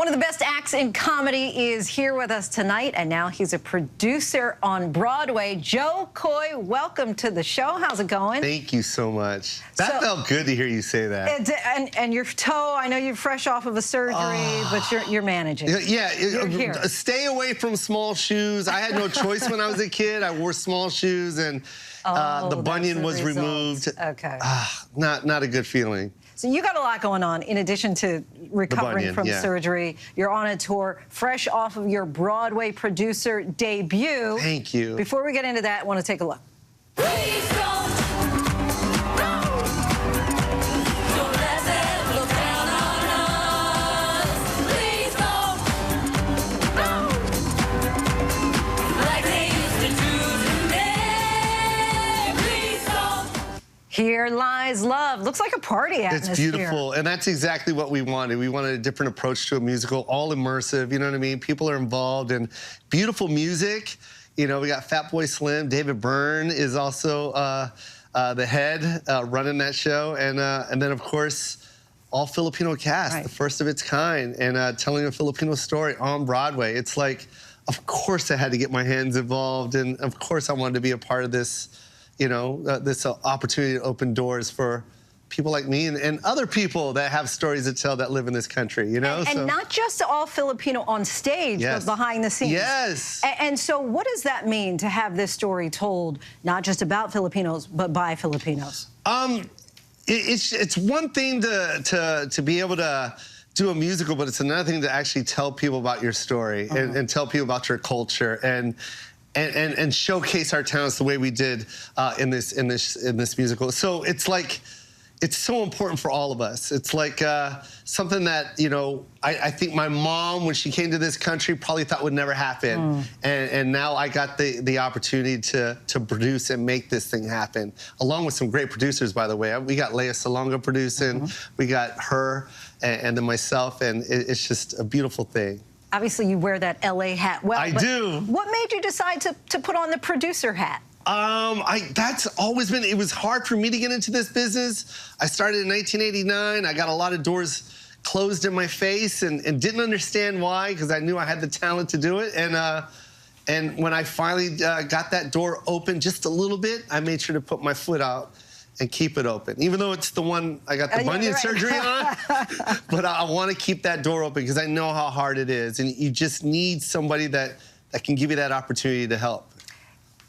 One of the best acts in comedy is here with us tonight, and now he's a producer on Broadway. Jo Koy, welcome to the show. How's it going? Thank you so much. That felt good to hear you say that. And your toe, I know you're fresh off of a surgery, but you're managing. Yeah, you're here. Stay away from small shoes. I had no choice when I was a kid. I wore small shoes, and the bunion was removed. Okay. Not a good feeling. So you got a lot going on in addition to recovering from surgery. You're on a tour fresh off of your Broadway producer debut. Thank you. Before we get into that, I want to take a look. Please don't let them look down on us. Please don't like they used to do today. Please don't. Here Lies Love. Looks like a party atmosphere. It's beautiful, and that's exactly what we wanted. We wanted a different approach to a musical, all immersive, you know what I mean? People are involved, and beautiful music. You know, we got Fatboy Slim. David Byrne is also the head running that show, and then, of course, all Filipino cast, the first of its kind, and telling a Filipino story on Broadway. It's like, of course I had to get my hands involved, and of course I wanted to be a part of this, you know, this opportunity to open doors for people like me and other people that have stories to tell that live in this country, you know? And not just all Filipino on stage, but behind the scenes. Yes. And so what does that mean to have this story told, not just about Filipinos, but by Filipinos? It's one thing to be able to do a musical, but it's another thing to actually tell people about your story and tell people about your culture and showcase our talents the way we did in this musical. So it's like, it's so important for all of us. It's like something that, you know, I think my mom, when she came to this country, probably thought would never happen. And now I got the opportunity to produce and make this thing happen, along with some great producers, by the way. We got Leia Salonga producing, we got her, and then myself, and it's just a beautiful thing. Obviously, you wear that LA hat well. I do. What made you decide to put on the producer hat? That's always been, it was hard for me to get into this business. I started in 1989. I got a lot of doors closed in my face and didn't understand why, because I knew I had the talent to do it. And when I finally got that door open just a little bit, I made sure to put my foot out and keep it open, even though it's the one I got the bunion surgery on. But I want to keep that door open because I know how hard it is, and you just need somebody that can give you that opportunity to help.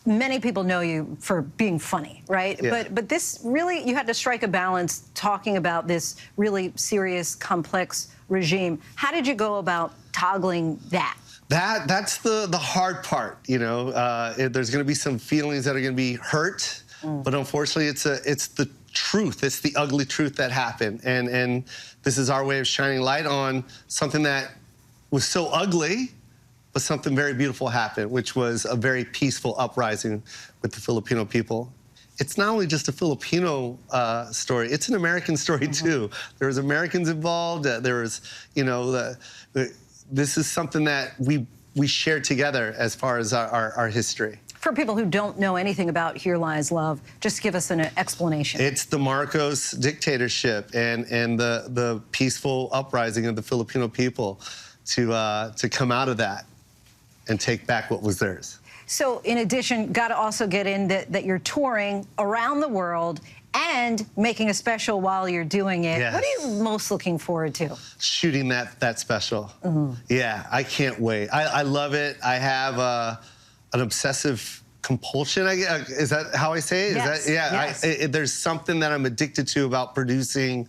Many people know you for being funny, right? Yeah. But this really, you had to strike a balance talking about this really serious, complex regime. How did you go about toggling that? That's the hard part, you know. There's going to be some feelings that are going to be hurt, but unfortunately, it's the truth. It's the ugly truth that happened, and this is our way of shining light on something that was so ugly. But something very beautiful happened, which was a very peaceful uprising with the Filipino people. It's not only just a Filipino story, it's an American story too. There was Americans involved, there was, you know, this is something that we shared together as far as our history. For people who don't know anything about Here Lies Love, just give us an explanation. It's the Marcos dictatorship and the peaceful uprising of the Filipino people to come out of that and take back what was theirs. So in addition, got to also get in that you're touring around the world and making a special while you're doing it. Yes. What are you most looking forward to? Shooting that special. Yeah, I can't wait. I love it. I have an obsessive compulsion, is that how I say it? Yes. Is that, yeah, yes. There's something that I'm addicted to about producing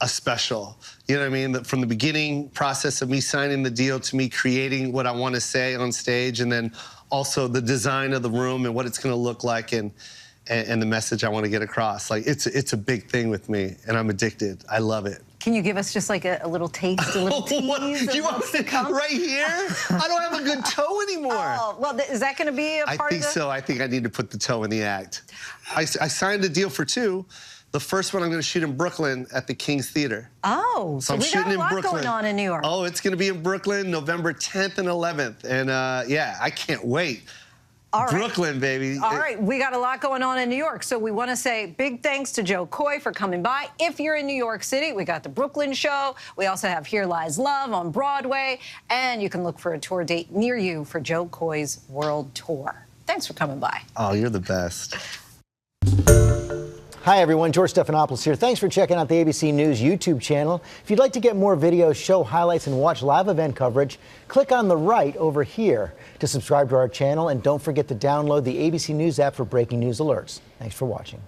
a special. You know what I mean? From the beginning process of me signing the deal to me creating what I want to say on stage, and then also the design of the room and what it's going to look like and the message I want to get across. Like, it's a big thing with me, and I'm addicted. I love it. Can you give us just like a little taste, a little tease? You want to come right here? I don't have a good toe anymore. Oh, well, is that going to be a part of it? I think so. I think I need to put the toe in the act. I signed a deal for 2. The first one I'm going to shoot in Brooklyn at the King's Theater. Oh, so I'm we got a lot going on in New York. Oh, it's going to be in Brooklyn, November 10th and 11th. And yeah, I can't wait. All right. Brooklyn, baby. All right, we got a lot going on in New York, so we want to say big thanks to Jo Koy for coming by. If you're in New York City, we got the Brooklyn show. We also have Here Lies Love on Broadway, and you can look for a tour date near you for Jo Koy's World Tour. Thanks for coming by. Oh, you're the best. Hi everyone, George Stephanopoulos here. Thanks for checking out the ABC News YouTube channel. If you'd like to get more videos, show highlights, and watch live event coverage, click on the right over here to subscribe to our channel, and don't forget to download the ABC News app for breaking news alerts. Thanks for watching.